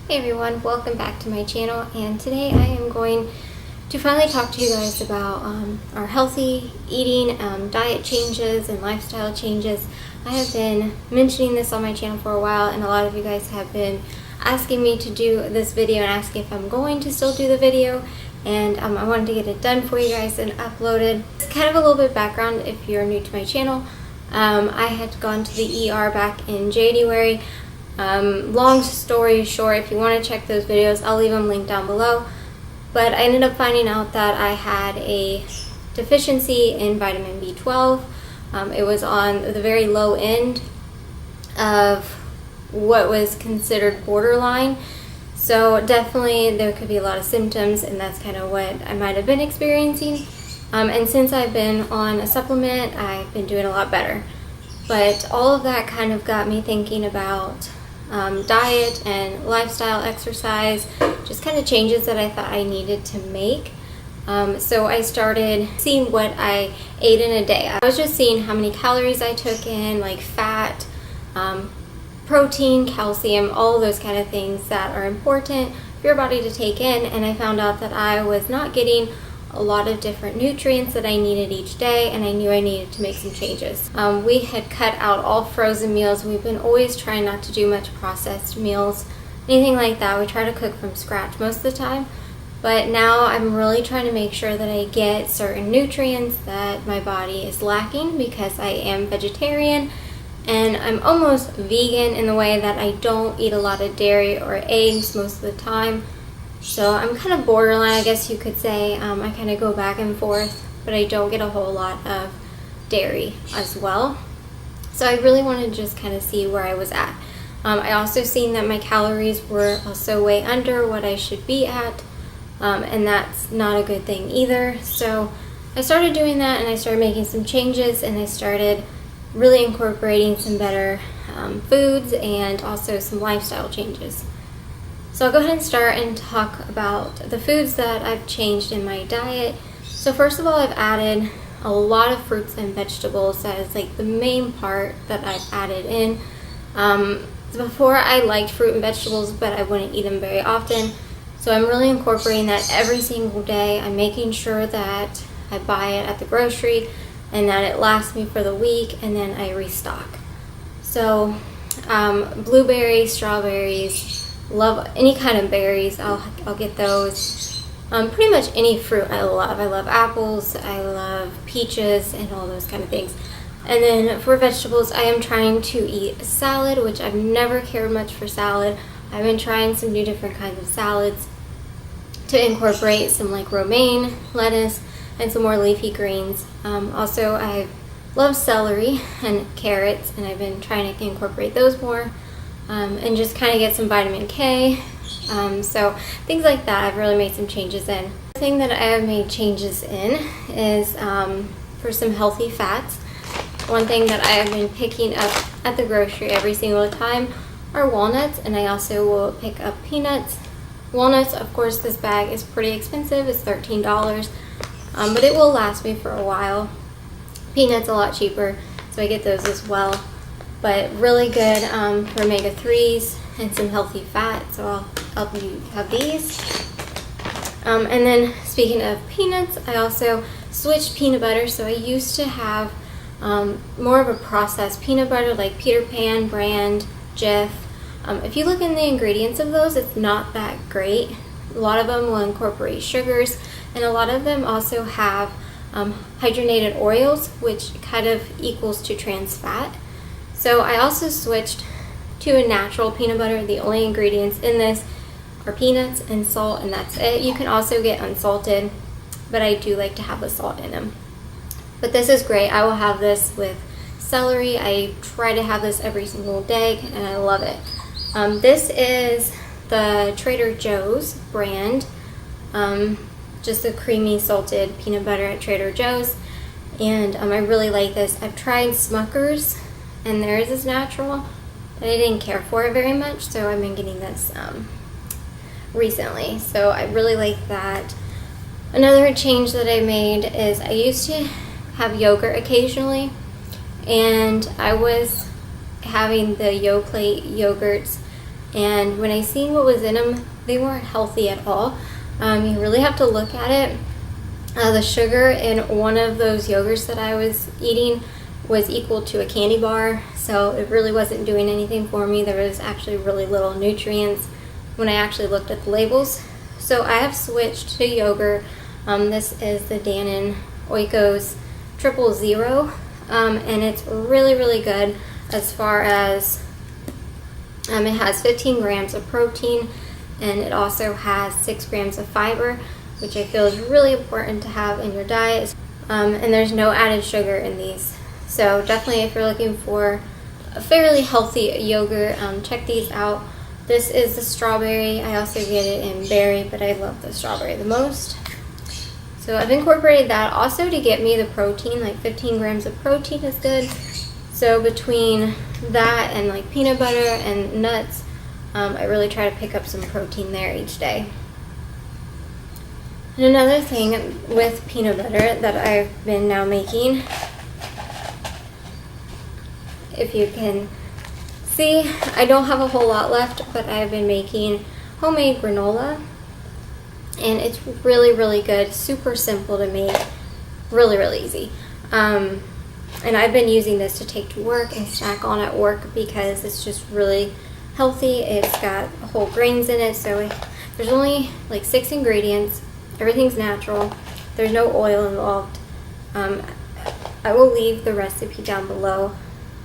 Hey everyone, welcome back to my channel, and today I am going to finally talk to you guys about our healthy eating, diet changes and lifestyle changes. I have been mentioning this on my channel for a while, and a lot of you guys have been asking me to do this video and asking if I'm going to still do the video, and I wanted to get it done for you guys and uploaded. It's kind of a little bit of background if you're new to my channel. I had gone to the ER back in January. Long story short, if you want to check those videos, I'll leave them linked down below. But I ended up finding out that I had a deficiency in vitamin B12. It was on the very low end of what was considered borderline. So definitely there could be a lot of symptoms, and that's kind of what I might have been experiencing. And since I've been on a supplement, I've been doing a lot better. But all of that kind of got me thinking about diet and lifestyle, exercise, just kind of changes that I thought I needed to make. So I started seeing what I ate in a day. I was just seeing how many calories I took in, like fat, protein, calcium, all of those kind of things that are important for your body to take in. And I found out that I was not getting a lot of different nutrients that I needed each day, and I knew I needed to make some changes. We had cut out all frozen meals. We've been always trying not to do much processed meals, anything like that. We try to cook from scratch most of the time, but now I'm really trying to make sure that I get certain nutrients that my body is lacking, because I am vegetarian and I'm almost vegan in the way that I don't eat a lot of dairy or eggs most of the time. So I'm kind of borderline, I guess you could say. I kind of go back and forth, but I don't get a whole lot of dairy as well. So I really wanted to just kind of see where I was at. I also seen that my calories were also way under what I should be at, and that's not a good thing either. So I started doing that, and I started making some changes, and I started really incorporating some better foods and also some lifestyle changes. So I'll go ahead and start and talk about the foods that I've changed in my diet. So first of all, I've added a lot of fruits and vegetables. That is like the main part that I've added in. Before I liked fruit and vegetables, but I wouldn't eat them very often. So I'm really incorporating that every single day. I'm making sure that I buy it at the grocery and that it lasts me for the week, and then I restock. So blueberries, strawberries, love any kind of berries. I'll get those. Pretty much any fruit I love. I love apples, I love peaches, and all those kind of things. And then for vegetables, I am trying to eat salad, which I've never cared much for salad. I've been trying some new different kinds of salads to incorporate some like romaine, lettuce, and some more leafy greens. Also, I love celery and carrots, and I've been trying to incorporate those more. And just kind of get some vitamin K. So things like that I've really made some changes in. The thing that I have made changes in is for some healthy fats. One thing that I have been picking up at the grocery every single time are walnuts, and I also will pick up peanuts. Walnuts, of course, this bag is pretty expensive. It's $13, but it will last me for a while. Peanuts a lot cheaper, so I get those as well. But really good for omega-3s and some healthy fat, so I'll help you have these. And then speaking of peanuts, I also switched peanut butter. So I used to have more of a processed peanut butter like Peter Pan brand, Jif. If you look in the ingredients of those, it's not that great. A lot of them will incorporate sugars, and a lot of them also have hydrogenated oils, which kind of equals to trans fat. So I also switched to a natural peanut butter. The only ingredients in this are peanuts and salt, and that's it. You can also get unsalted, but I do like to have the salt in them. But this is great. I will have this with celery. I try to have this every single day, and I love it. This is the Trader Joe's brand, just a creamy salted peanut butter at Trader Joe's, and I really like this. I've tried Smucker's, and theirs is natural, but I didn't care for it very much, so I've been getting this recently. So I really like that. Another change that I made is I used to have yogurt occasionally, and I was having the YoPlate yogurts and when I seen what was in them, they weren't healthy at all. You really have to look at it. The sugar in one of those yogurts that I was eating was equal to a candy bar, so it really wasn't doing anything for me. There was actually really little nutrients when I actually looked at the labels. So I have switched to yogurt. This is the Dannon Oikos 000, and it's really, really good as far as it has 15 grams of protein, and it also has 6 grams of fiber, which I feel is really important to have in your diet. And there's no added sugar in these. So definitely if you're looking for a fairly healthy yogurt, check these out. This is the strawberry. I also get it in berry, but I love the strawberry the most. So I've incorporated that also to get me the protein, like 15 grams of protein is good. So between that and like peanut butter and nuts, I really try to pick up some protein there each day. And another thing with peanut butter that I've been now making, if you can see, I don't have a whole lot left, but I've been making homemade granola, and it's really, really good, super simple to make, really, really easy. And I've been using this to take to work and snack on at work because it's just really healthy. It's got whole grains in it, so there's only like 6 ingredients. Everything's natural. There's no oil involved. I will leave the recipe down below,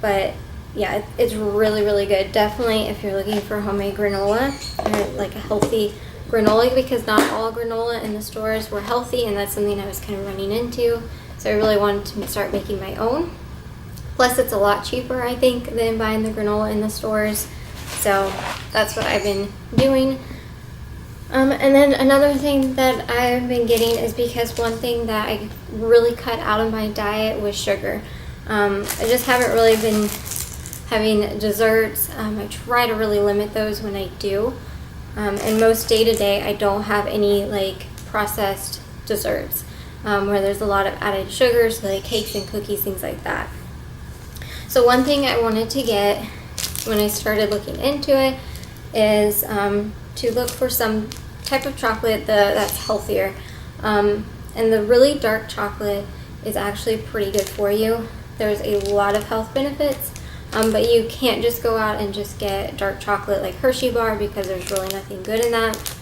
but yeah, it's really, really good. Definitely if you're looking for homemade granola, or like a healthy granola, because not all granola in the stores were healthy, and that's something I was kind of running into. So I really wanted to start making my own. Plus it's a lot cheaper, I think, than buying the granola in the stores. So that's what I've been doing. And then another thing that I've been getting is because one thing that I really cut out of my diet was sugar. I just haven't really been having desserts. I try to really limit those when I do. And most day to day, I don't have any like processed desserts where there's a lot of added sugars, like cakes and cookies, things like that. So one thing I wanted to get when I started looking into it is to look for some type of chocolate that's healthier. And the really dark chocolate is actually pretty good for you. There's a lot of health benefits, but you can't just go out and just get dark chocolate like Hershey bar because there's really nothing good in that.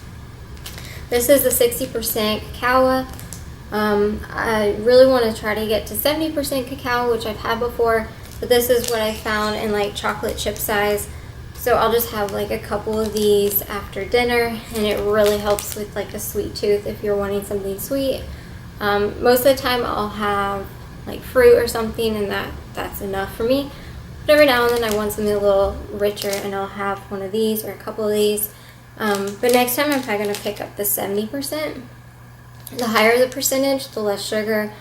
This is the 60% cacao. I really want to try to get to 70% cacao, which I've had before, but this is what I found in like chocolate chip size. So I'll just have like a couple of these after dinner, and it really helps with like a sweet tooth if you're wanting something sweet. Most of the time I'll have like fruit or something, and that's enough for me. But every now and then I want something a little richer, and I'll have one of these or a couple of these. But next time I'm probably going to pick up the 70%. The higher the percentage, the less sugar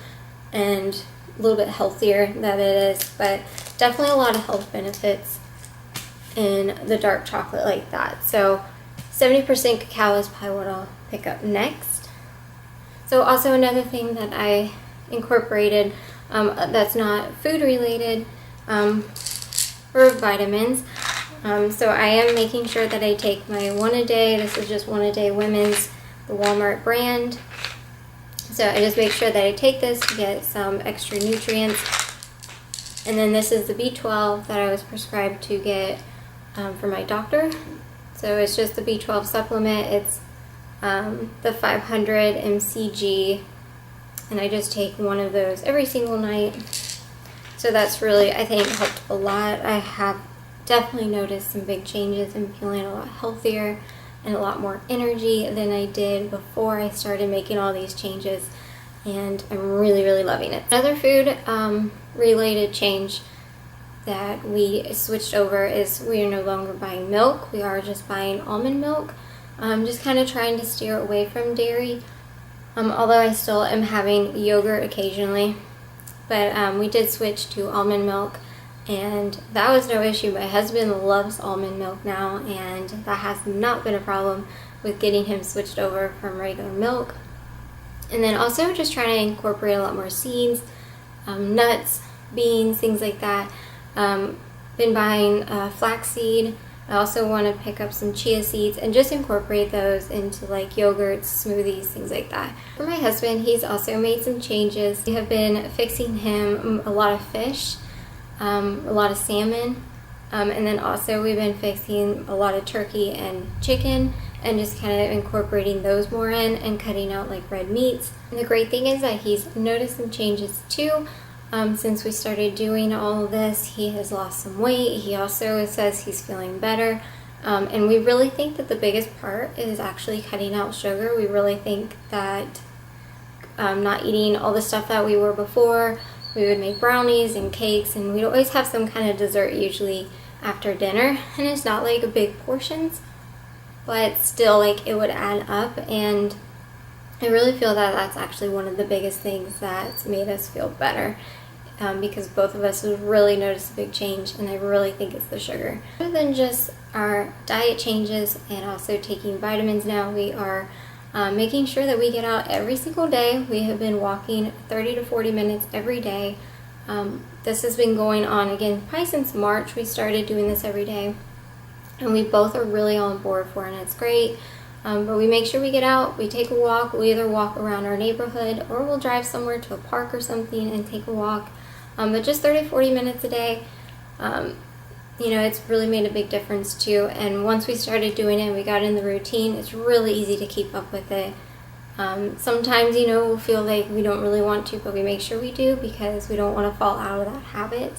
and a little bit healthier that it is. But definitely a lot of health benefits in the dark chocolate like that. So 70% cacao is probably what I'll pick up next. So also another thing that I incorporated that's not food related for vitamins. So I am making sure that I take my one a day. This is just one a day women's, the Walmart brand. So I just make sure that I take this to get some extra nutrients. And then this is the B12 that I was prescribed to get for my doctor. So it's just the B12 supplement. It's the 500 mcg, and I just take one of those every single night. So that's really, I think, helped a lot. I have definitely noticed some big changes in feeling a lot healthier and a lot more energy than I did before I started making all these changes, and I'm really, really loving it. Another food related change that we switched over is we are no longer buying milk. We are just buying almond milk. Just kind of trying to steer away from dairy, although I still am having yogurt occasionally. But we did switch to almond milk, and that was no issue. My husband loves almond milk now, and that has not been a problem with getting him switched over from regular milk. And then also just trying to incorporate a lot more seeds, nuts, beans, things like that. Been buying flaxseed I also want to pick up some chia seeds and just incorporate those into like yogurts, smoothies, things like that. For my husband, he's also made some changes. We have been fixing him a lot of fish, a lot of salmon, and then also we've been fixing a lot of turkey and chicken and just kind of incorporating those more in and cutting out like red meats. And the great thing is that he's noticed some changes too. Since we started doing all of this, he has lost some weight. He also says he's feeling better. And we really think that the biggest part is actually cutting out sugar. We really think that not eating all the stuff that we were before. We would make brownies and cakes, and we'd always have some kind of dessert usually after dinner. And it's not like big portions, but still like it would add up. And I really feel that that's actually one of the biggest things that's made us feel better, because both of us have really noticed a big change, and I really think it's the sugar. Other than just our diet changes and also taking vitamins now, we are making sure that we get out every single day. We have been walking 30 to 40 minutes every day. This has been going on again probably since March. We started doing this every day, and we both are really on board for it, and it's great. But we make sure we get out, we take a walk. We either walk around our neighborhood or we'll drive somewhere to a park or something and take a walk. But just 30-40 minutes a day, you know, it's really made a big difference too. And once we started doing it and we got in the routine, it's really easy to keep up with it. Sometimes, you know, we'll feel like we don't really want to, but we make sure we do because we don't want to fall out of that habit.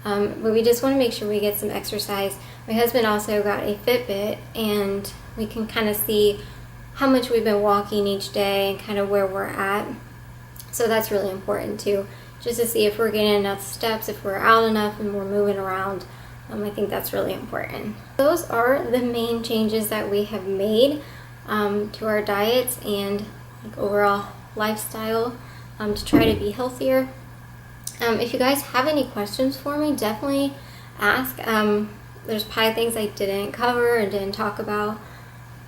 But we just want to make sure we get some exercise. My husband also got a Fitbit, and we can kind of see how much we've been walking each day and kind of where we're at. So that's really important too, just to see if we're getting enough steps, if we're out enough and we're moving around. I think that's really important. Those are the main changes that we have made to our diets and like overall lifestyle to try to be healthier. If you guys have any questions for me, definitely ask. There's probably things I didn't cover and didn't talk about,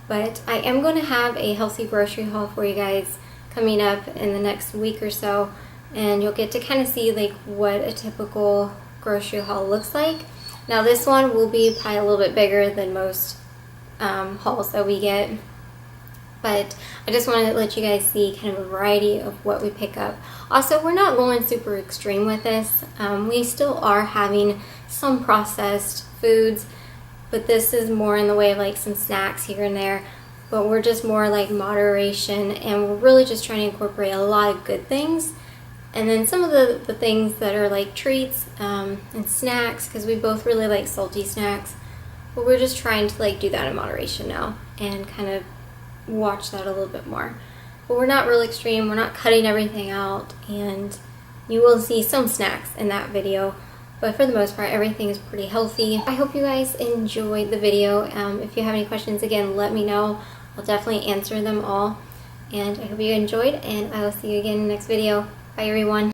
but I am going to have a healthy grocery haul for you guys coming up in the next week or so, and you'll get to kind of see like what a typical grocery haul looks like. Now this one will be probably a little bit bigger than most hauls that we get, but I just wanted to let you guys see kind of a variety of what we pick up. Also, we're not going super extreme with this. We still are having some processed foods, but this is more in the way of like some snacks here and there, but we're just more like moderation, and we're really just trying to incorporate a lot of good things. And then some of the things that are like treats and snacks, because we both really like salty snacks, but we're just trying to like do that in moderation now and kind of watch that a little bit more. But we're not real extreme, we're not cutting everything out, and you will see some snacks in that video, but for the most part everything is pretty healthy. I hope you guys enjoyed the video. If you have any questions, again, let me know. I'll definitely answer them all, and I hope you enjoyed, and I will see you again in the next video. Bye everyone.